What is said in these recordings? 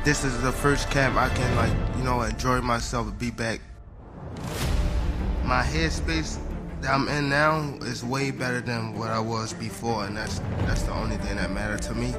this is the first camp I can, like, you know, enjoy myself and be back. My headspace that I'm in now is way better than what I was before, and that's the only thing that mattered to me.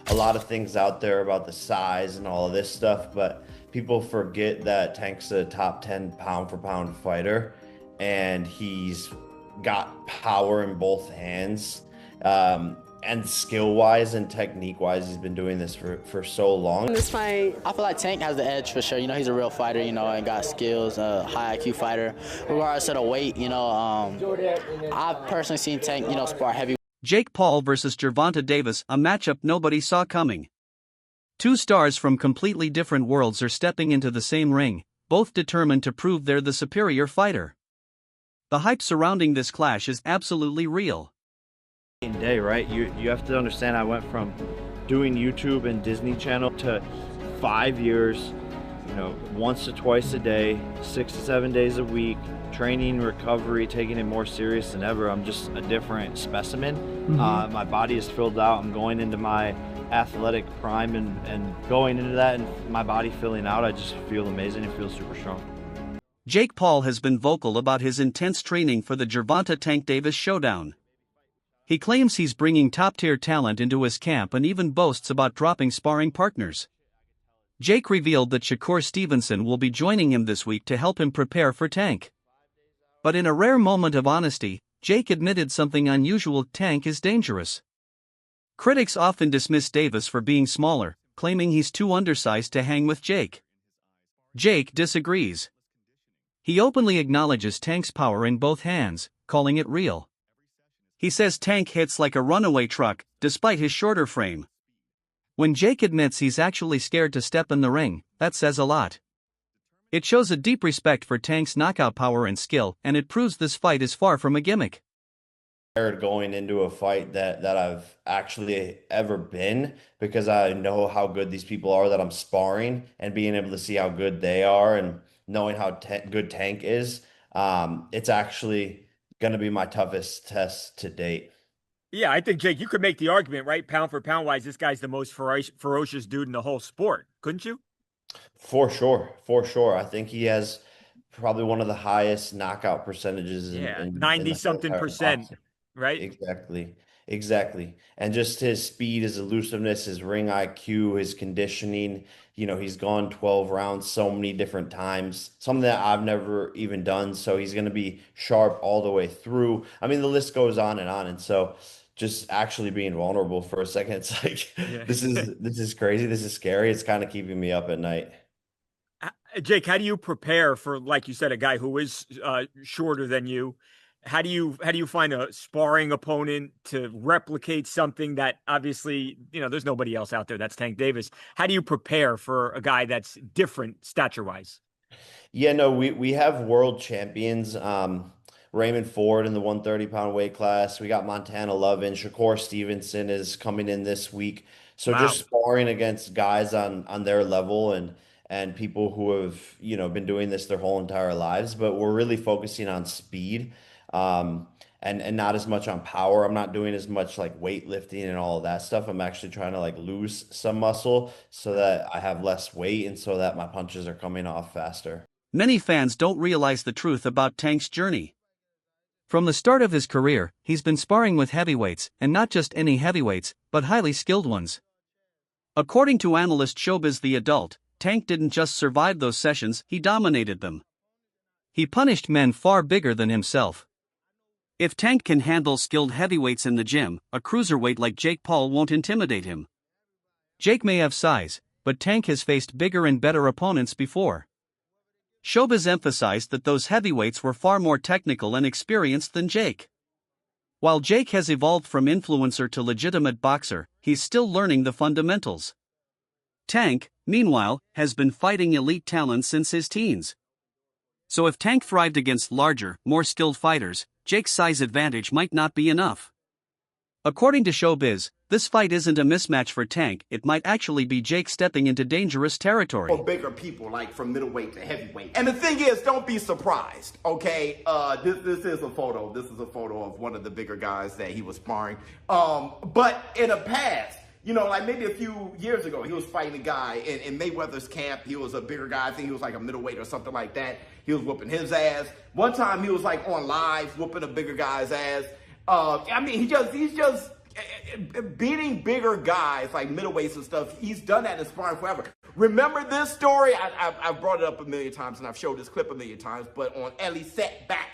A lot of things out there about the size and all of this stuff, but people forget that Tank's a top 10 pound for pound fighter, and he's got power in both hands. And skill-wise and technique-wise, he's been doing this for so long. In this fight, I feel like Tank has the edge for sure. You know, he's a real fighter, you know, and got skills, high IQ fighter. Regardless of the weight, you know, I've personally seen Tank, you know, spar heavy. Jake Paul versus Gervonta Davis, a matchup nobody saw coming. Two stars from completely different worlds are stepping into the same ring, both determined to prove they're the superior fighter. The hype surrounding this clash is absolutely real. Day, right? You have to understand, I went from doing YouTube and Disney Channel to 5 years, you know, once to twice a day, 6 to 7 days a week, training, recovery, taking it more serious than ever. I'm just a different specimen. My body is filled out. I'm going into my athletic prime, and going into that and my body filling out, I just feel amazing and feel super strong. Jake Paul has been vocal about his intense training for the Gervonta Tank Davis showdown. He claims he's bringing top-tier talent into his camp and even boasts about dropping sparring partners. Jake revealed that Shakur Stevenson will be joining him this week to help him prepare for Tank. But in a rare moment of honesty, Jake admitted something unusual: Tank is dangerous. Critics often dismiss Davis for being smaller, claiming he's too undersized to hang with Jake. Jake disagrees. He openly acknowledges Tank's power in both hands, calling it real. He says Tank hits like a runaway truck, despite his shorter frame. When Jake admits he's actually scared to step in the ring, that says a lot. It shows a deep respect for Tank's knockout power and skill, and it proves this fight is far from a gimmick. Going into a fight that I've actually ever been, because I know how good these people are that I'm sparring, and being able to see how good they are and knowing how good Tank is, it's actually going to be my toughest test to date. Yeah, I think, Jake, you could make the argument, right? Pound for pound wise, this guy's the most ferocious dude in the whole sport, couldn't you? For sure, for sure. I think he has probably one of the highest knockout percentages in 90-something%, right? Exactly. And just his speed, his elusiveness, his ring IQ, his conditioning. You know, he's gone 12 rounds so many different times, something that I've never even done. So he's going to be sharp all the way through. I mean, the list goes on. And so just actually being vulnerable for a second, it's like, this is crazy. This is scary. It's kind of keeping me up at night. Jake, how do you prepare for, like you said, a guy who is shorter than you? How do you find a sparring opponent to replicate something that obviously, you know, there's nobody else out there that's Tank Davis? How do you prepare for a guy that's different stature-wise? Yeah, no, we have world champions. Raymond Ford in the 130-pound weight class. We got Montana Lovin. Shakur Stevenson is coming in this week. So just sparring against guys on their level and people who have, you know, been doing this their whole entire lives. But we're really focusing on speed. And not as much on power. I'm not doing as much like weightlifting and all of that stuff. I'm actually trying to like lose some muscle so that I have less weight and so that my punches are coming off faster. Many fans don't realize the truth about Tank's journey. From the start of his career, he's been sparring with heavyweights, and not just any heavyweights, but highly skilled ones. According to analyst Showbiz The Adult, Tank didn't just survive those sessions, he dominated them. He punished men far bigger than himself. If Tank can handle skilled heavyweights in the gym, a cruiserweight like Jake Paul won't intimidate him. Jake may have size, but Tank has faced bigger and better opponents before. Showbiz emphasized that those heavyweights were far more technical and experienced than Jake. While Jake has evolved from influencer to legitimate boxer, he's still learning the fundamentals. Tank, meanwhile, has been fighting elite talent since his teens. So if Tank thrived against larger, more skilled fighters, Jake's size advantage might not be enough. According to Showbiz, this fight isn't a mismatch for Tank, it might actually be Jake stepping into dangerous territory. For bigger people, like from middleweight to heavyweight. And the thing is, don't be surprised, okay? This is a photo. This is a photo of one of the bigger guys that he was sparring. But in the past, You know, like maybe a few years ago, he was fighting a guy in Mayweather's camp. He was a bigger guy. I think he was like a middleweight or something like that. He was whooping his ass. One time he was like on live whooping a bigger guy's ass. I mean, he's just beating bigger guys like middleweights and stuff. He's done that in sparring forever. Remember this story? I've brought it up a million times and I've showed this clip a million times, but on Ellie Set Back.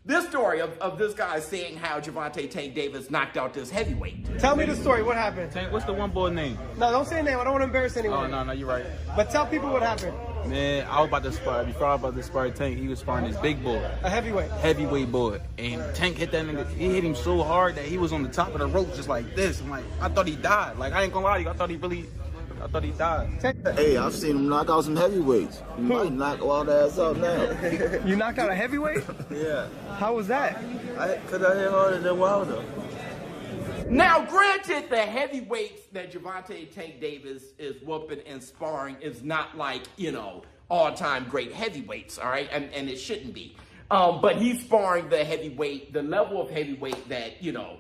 This story of this guy saying how Gervonta Tank Davis knocked out this heavyweight. Tell me the story. What happened? Tank, what's the one boy name? No, don't say a name. I don't want to embarrass anyone. Oh, no, you're right. But tell people what happened. Man, I was about to spar. Before I was about to spar Tank, he was sparring this big boy. A heavyweight. Heavyweight boy. And Tank hit that nigga. He hit him so hard that he was on the top of the rope just like this. I'm like, I thought he died. Like, I ain't gonna lie to you. I thought he died. Hey, I've seen him knock out some heavyweights. He might knock all the ass out now. You knocked out a heavyweight? Yeah. How was that? Because I hit harder than Wilder. Now, granted, the heavyweights that Gervonta Tank Davis is whooping and sparring is not like, you know, all-time great heavyweights, all right? And it shouldn't be. But he's sparring the level of heavyweight that, you know,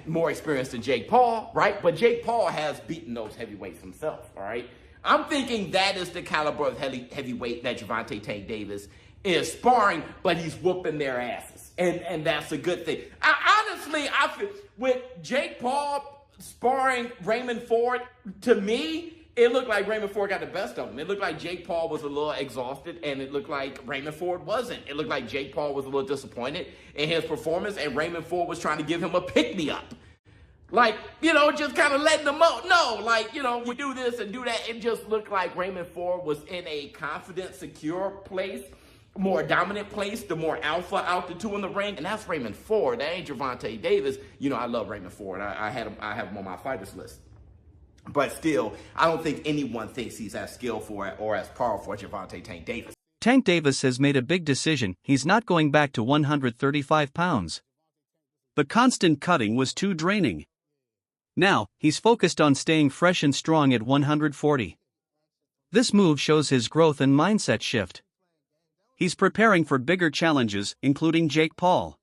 more experienced than Jake Paul, right? But Jake Paul has beaten those heavyweights himself, all right? I'm thinking that is the caliber of heavyweight that Gervonta Tank Davis is sparring, but he's whooping their asses. And that's a good thing. Honestly, I feel with Jake Paul sparring Raymond Ford, to me, it looked like Raymond Ford got the best of him. It looked like Jake Paul was a little exhausted, and it looked like Raymond Ford wasn't. It looked like Jake Paul was a little disappointed in his performance, and Raymond Ford was trying to give him a pick-me-up. Like, you know, just kind of letting him know. No, like, you know, we do this and do that. It just looked like Raymond Ford was in a confident, secure place, more dominant place, the more alpha out the two in the ring, and that's Raymond Ford. That ain't Gervonta Davis. You know, I love Raymond Ford. I have him on my fighters list. But still, I don't think anyone thinks he's as skillful or as powerful as Gervonta Tank Davis. Tank Davis has made a big decision. He's not going back to 135 pounds. The constant cutting was too draining. Now, he's focused on staying fresh and strong at 140. This move shows his growth and mindset shift. He's preparing for bigger challenges, including Jake Paul.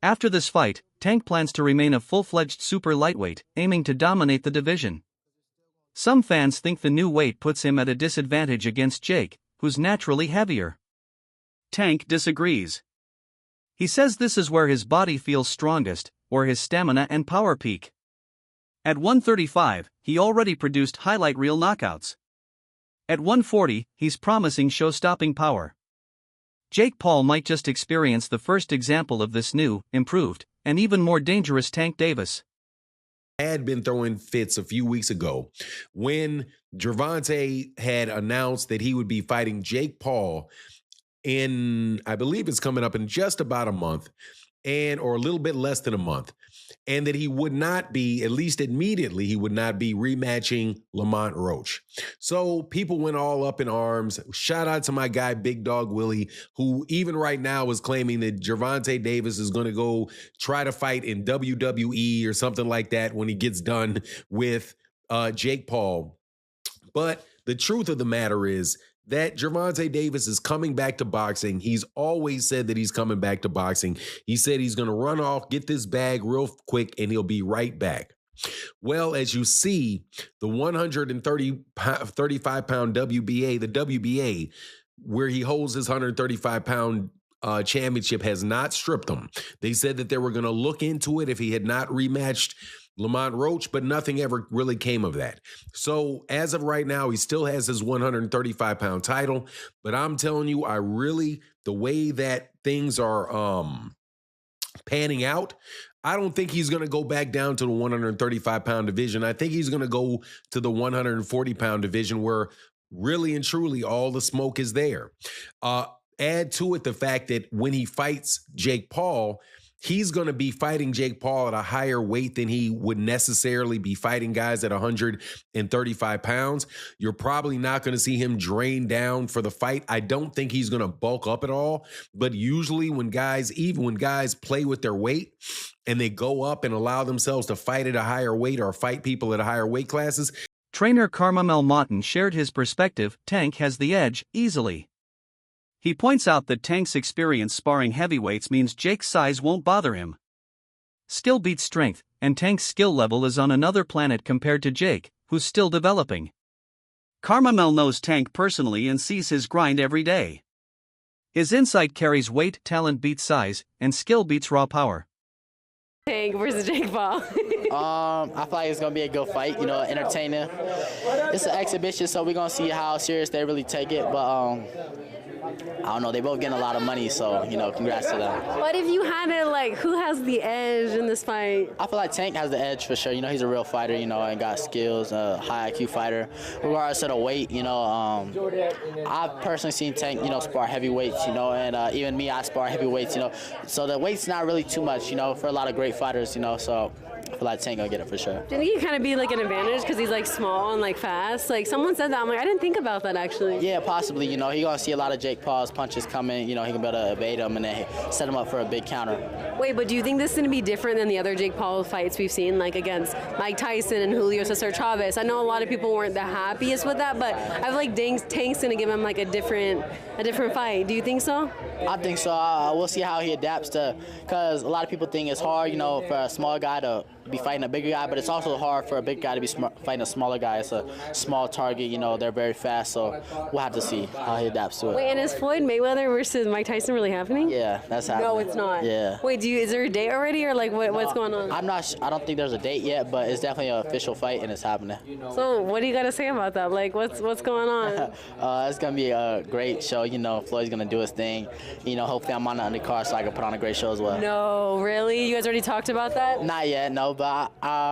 After this fight, Tank plans to remain a full-fledged super lightweight, aiming to dominate the division. Some fans think the new weight puts him at a disadvantage against Jake, who's naturally heavier. Tank disagrees. He says this is where his body feels strongest, or his stamina and power peak. At 135, he already produced highlight reel knockouts. At 140, he's promising show-stopping power. Jake Paul might just experience the first example of this new, improved, and even more dangerous Tank Davis. Had been throwing fits a few weeks ago when Gervonta had announced that he would be fighting Jake Paul in, I believe it's coming up in just about a month, or a little bit less than a month, and that he would not be, at least immediately, he would not be rematching Lamont Roach. So people went all up in arms. Shout out to my guy, Big Dog Willie, who even right now is claiming that Gervonta Davis is going to go try to fight in WWE or something like that when he gets done with Jake Paul. But the truth of the matter is that Gervonta Davis is coming back to boxing. He's always said that he's coming back to boxing. He said he's going to run off, get this bag real quick, and he'll be right back. Well, as you see, the 135-pound WBA, the WBA, where he holds his 135-pound championship, has not stripped him. They said that they were going to look into it if he had not rematched Lamont Roach, but nothing ever really came of that. So as of right now, he still has his 135-pound title, but I'm telling you, the way that things are panning out, I don't think he's going to go back down to the 135-pound division. I think he's going to go to the 140-pound division where really and truly all the smoke is there. Add to it the fact that when he fights Jake Paul, he's going to be fighting Jake Paul at a higher weight than he would necessarily be fighting guys at 135 pounds. You're probably not going to see him drain down for the fight. I don't think he's going to bulk up at all. But usually when guys play with their weight and they go up and allow themselves to fight at a higher weight or fight people at higher weight classes. Trainer Carmamel Moughton shared his perspective. Tank has the edge, easily. He points out that Tank's experience sparring heavyweights means Jake's size won't bother him. Skill beats strength, and Tank's skill level is on another planet compared to Jake, who's still developing. Carmamel knows Tank personally and sees his grind every day. His insight carries weight, talent beats size, and skill beats raw power. Tank versus Jake Paul. I feel like it's gonna be a good fight, entertaining. It's an exhibition, so we're gonna see how serious they really take it. But I don't know, they both getting a lot of money, so congrats to them. What if you had it who has the edge in this fight? I feel like Tank has the edge for sure. He's a real fighter, and got skills, high IQ fighter. Regardless of the weight, I've personally seen Tank, spar heavyweights, and even me, I spar heavyweights, So the weight's not really too much, for a lot of great fighters, so I feel like Tank gonna get it for sure. Do you think he kind of be an advantage because he's small and fast? Someone said that. I'm I didn't think about that actually. Yeah, possibly. He gonna see a lot of Jake Paul's punches coming. He can be able to evade them and then set him up for a big counter. Wait, but do you think this is gonna be different than the other Jake Paul fights we've seen, against Mike Tyson and Julio Cesar Chavez? I know a lot of people weren't the happiest with that, but I feel like Tank's gonna give him a different fight. Do you think so? I think so. We'll see how he adapts because a lot of people think it's hard, for a small guy to be fighting a bigger guy, but it's also hard for a big guy to be fighting a smaller guy. It's a small target, they're very fast, so we'll have to see how he adapts to it. Wait, and is Floyd Mayweather versus Mike Tyson really happening? Yeah, that's happening. No, it's not. Yeah. Wait, is there a date already, or what's going on? I don't think there's a date yet, but it's definitely an official fight and it's happening. So what do you got to say about that? What's going on? It's gonna be a great show. Floyd's gonna do his thing. Hopefully I'm on the undercard so I can put on a great show as well. No, really? You guys already talked about that? Not yet, no, but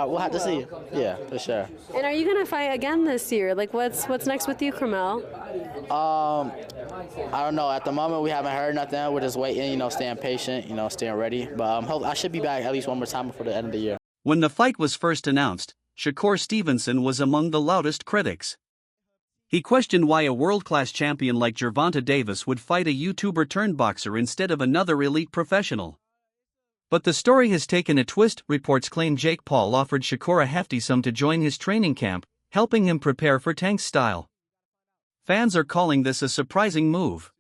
we'll have to see. Yeah, for sure. And are you gonna fight again this year? What's next with you, Carmel? I don't know. At the moment, we haven't heard nothing. We're just waiting, staying patient, staying ready. But I should be back at least one more time before the end of the year. When the fight was first announced, Shakur Stevenson was among the loudest critics. He questioned why a world-class champion like Gervonta Davis would fight a YouTuber-turned-boxer instead of another elite professional. But the story has taken a twist. Reports claim Jake Paul offered Shakur a hefty sum to join his training camp, helping him prepare for Tank's style. Fans are calling this a surprising move.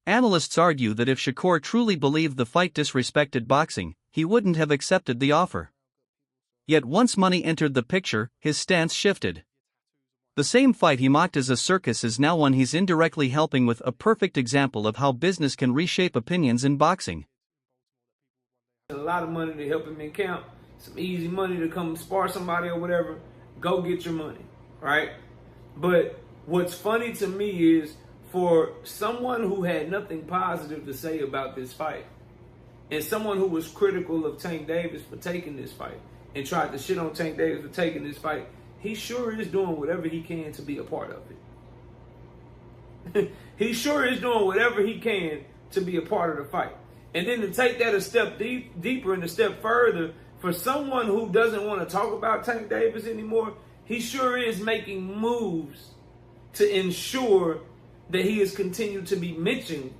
Analysts argue that if Shakur truly believed the fight disrespected boxing, he wouldn't have accepted the offer. Yet once money entered the picture, his stance shifted. The same fight he mocked as a circus is now one he's indirectly helping with, a perfect example of how business can reshape opinions in boxing. A lot of money to help him in camp, some easy money to come spar somebody or whatever. Go get your money, right? But what's funny to me is for someone who had nothing positive to say about this fight, and someone who was critical of Tank Davis for taking this fight and tried to shit on Tank Davis for taking this fight, he sure is doing whatever he can to be a part of it. He sure is doing whatever he can to be a part of the fight. And then to take that a step deeper and a step further, for someone who doesn't want to talk about Tank Davis anymore, he sure is making moves to ensure that he is continued to be mentioned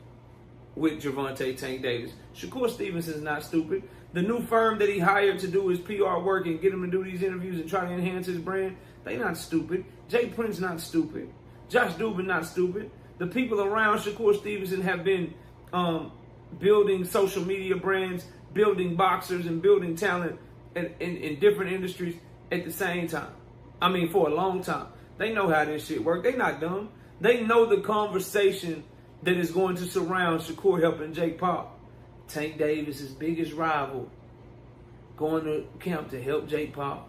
with Gervonta Tank Davis. Shakur Stevenson is not stupid. The new firm that he hired to do his PR work and get him to do these interviews and try to enhance his brand, they not stupid. Jay Prince not stupid. Josh Dubin not stupid. The people around Shakur Stevenson have been building social media brands, building boxers, and building talent in different industries at the same time. I mean, for a long time. They know how this shit works. They not dumb. They know the conversation that is going to surround Shakur helping Jake Paul. Tank Davis' biggest rival going to camp to help Jake Paul.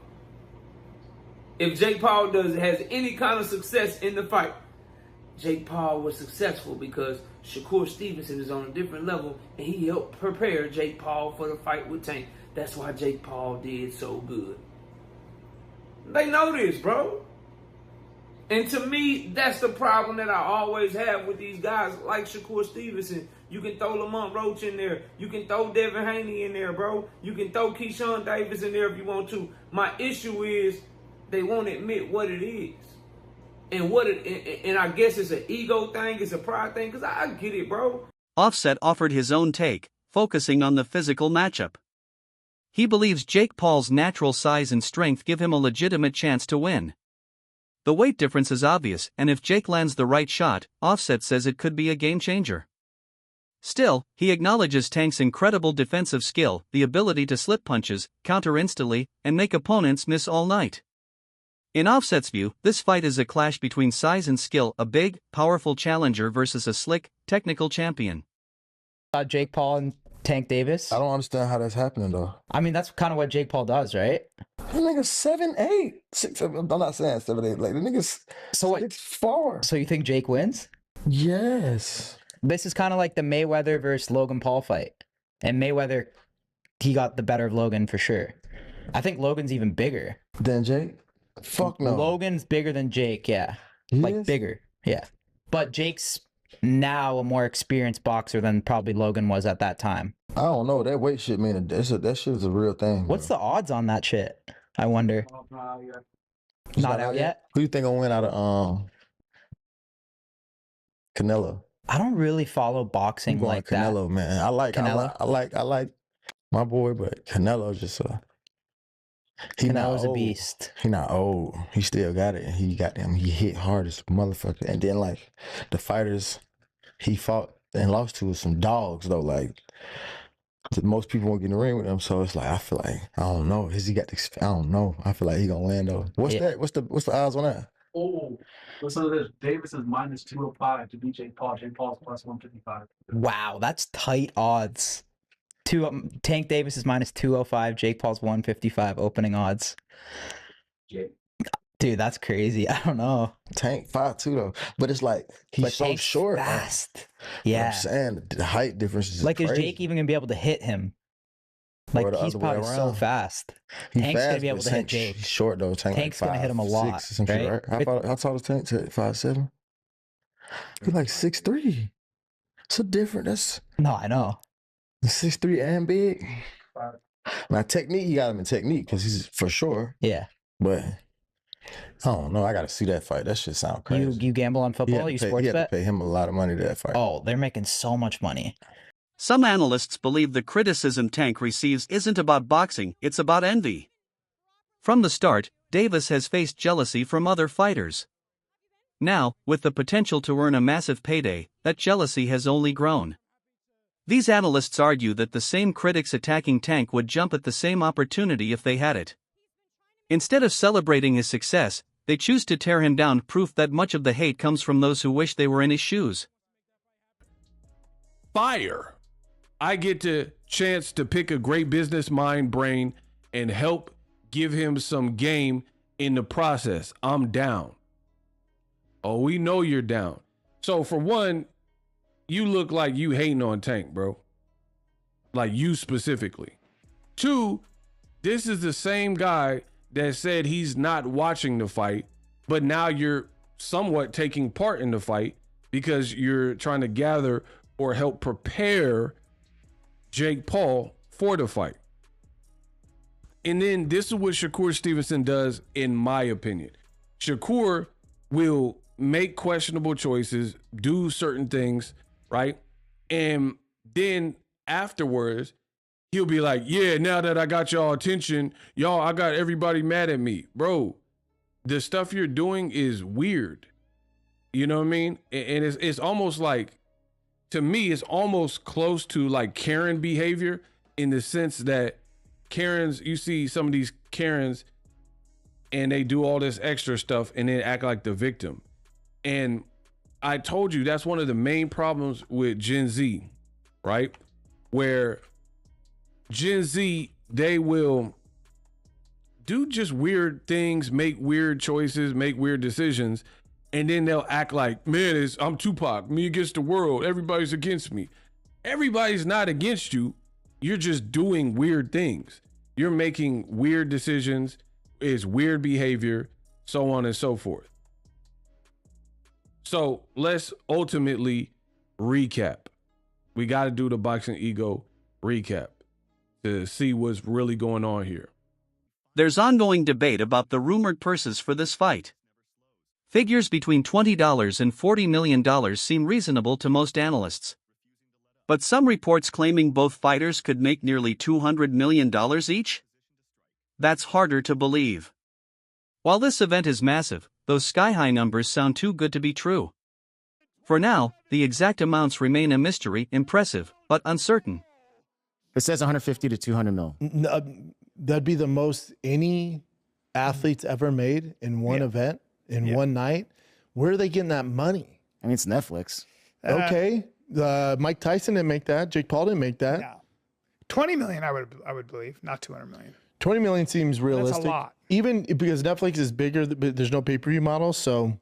If Jake Paul has any kind of success in the fight, Jake Paul was successful because Shakur Stevenson is on a different level and he helped prepare Jake Paul for the fight with Tank. That's why Jake Paul did so good. They know this, bro. And to me, that's the problem that I always have with these guys like Shakur Stevenson. You can throw Lamont Roach in there. You can throw Devin Haney in there, bro. You can throw Keyshawn Davis in there if you want to. My issue is they won't admit what it is. And I guess it's an ego thing, it's a pride thing, because I get it, bro. Offset offered his own take, focusing on the physical matchup. He believes Jake Paul's natural size and strength give him a legitimate chance to win. The weight difference is obvious, and if Jake lands the right shot, Offset says it could be a game changer. Still, he acknowledges Tank's incredible defensive skill, the ability to slip punches, counter instantly, and make opponents miss all night. In Offset's view, this fight is a clash between size and skill, a big, powerful challenger versus a slick, technical champion. Jake Paul and Tank Davis? I don't understand how that's happening, though. I mean, that's kind of what Jake Paul does, right? That nigga's 7'8". 6'7". I'm not saying 7'8". Like, the nigga's 6'4". So you think Jake wins? Yes. This is kind of like the Mayweather versus Logan Paul fight. And Mayweather, he got the better of Logan for sure. I think Logan's even bigger. Than Jake? Fuck no. Logan's bigger than Jake, yeah. Bigger, yeah. But Jake's now a more experienced boxer than probably Logan was at that time. I don't know. That weight shit, man, that shit is a real thing. What's the odds on that shit? I wonder. Not out yet? Who do you think will win out of Canelo? I don't really follow boxing like Canelo, that. Man. I like Canelo? I like my boy, but Canelo's just Canelo's a beast. He not old. He still got it. He hit hard as a motherfucker. And then like the fighters he fought and lost to was some dogs though. Like most people won't get in the ring with him. So it's like I feel like I don't know. Has he got the I don't know. I feel like he gonna land though. What's that? What's the odds on that? Oh, listen to this. Davis is minus 205 to beat Jake Paul. Jake Paul's plus 155. Wow, that's tight odds. Tank Davis is minus 205. Jake Paul's 155 opening odds. Dude, that's crazy. I don't know. Tank 5'2" though, but it's like he's so short, fast. Yeah, Yeah, I'm saying the height difference is like crazy. is Jake even gonna be able to hit him? Like he's probably so fast. Tank's gonna be able to hit Jake. He's short though. Tank's gonna hit him a lot, right? How tall is Tank? 5'7". He's like 6'3". So different. That's no, I know. 6'3" and big. Now technique, he got him in technique because he's for sure. Yeah, but I don't know. I got to see that fight. That shit sound crazy. You gamble on football? You sports bet? You have to pay him a lot of money to that fight. Oh, they're making so much money. Some analysts believe the criticism Tank receives isn't about boxing, it's about envy. From the start, Davis has faced jealousy from other fighters. Now, with the potential to earn a massive payday, that jealousy has only grown. These analysts argue that the same critics attacking Tank would jump at the same opportunity if they had it. Instead of celebrating his success, they choose to tear him down, proof that much of the hate comes from those who wish they were in his shoes. Fire! I get the chance to pick a great business mind brain and help give him some game in the process. I'm down. Oh, we know you're down. So for one, you look like you hating on Tank, bro. Like you specifically. Two, this is the same guy that said he's not watching the fight, but now you're somewhat taking part in the fight because you're trying to gather or help prepare Jake Paul for the fight. And then this is what Shakur Stevenson does, in my opinion. Shakur will make questionable choices, do certain things, right? And then afterwards, he'll be like, yeah, now that I got y'all attention, I got everybody mad at me. Bro, the stuff you're doing is weird. You know what I mean? And it's almost like, to me, it's almost close to like Karen behavior, in the sense that Karens, you see some of these Karens and they do all this extra stuff and then act like the victim. And I told you that's one of the main problems with Gen Z, right? Where Gen Z, they will do just weird things, make weird choices, make weird decisions, and then they'll act like, man, I'm Tupac, me against the world, everybody's against me. Everybody's not against you. You're just doing weird things. You're making weird decisions, it's weird behavior, so on and so forth. So let's ultimately recap. We got to do the Boxing Ego recap to see what's really going on here. There's ongoing debate about the rumored purses for this fight. Figures between $20 and $40 million seem reasonable to most analysts. But some reports claiming both fighters could make nearly $200 million each? That's harder to believe. While this event is massive, those sky-high numbers sound too good to be true. For now, the exact amounts remain a mystery, impressive, but uncertain. It says 150 to 200 mil. That'd be the most any athlete's ever made in one event, in one night. Where are they getting that money? I mean, it's Netflix. Okay. Mike Tyson didn't make that. Jake Paul didn't make that. No. 20 million, I would believe, not 200 million. 20 million seems realistic. That's a lot. Even because Netflix is bigger, but there's no pay-per-view model. So,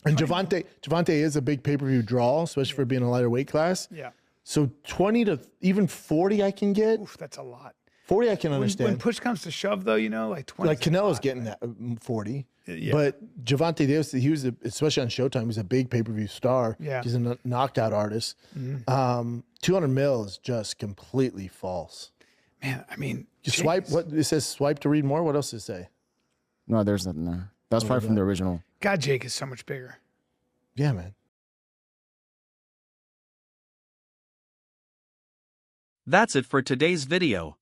and Gervonta is a big pay-per-view draw, especially for being a lighter weight class. Yeah. So 20 to even 40 I can get. Oof, that's a lot. 40 I can understand. When push comes to shove, though, like 20. Like Canelo's getting that 40. Yeah. But Gervonta Davis, he was, especially on Showtime, he was a big pay-per-view star. Yeah. He's a knockout artist. 200 mil is just completely false. Man, I mean, you swipe. What it says? Swipe to read more. What else does it say? No, there's nothing there. That's probably from the original. God, Jake is so much bigger. Yeah, man. That's it for today's video.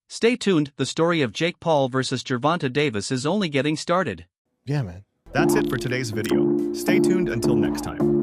Stay tuned, the story of Jake Paul versus Gervonta Davis is only getting started. Yeah, man. That's it for today's video. Stay tuned until next time.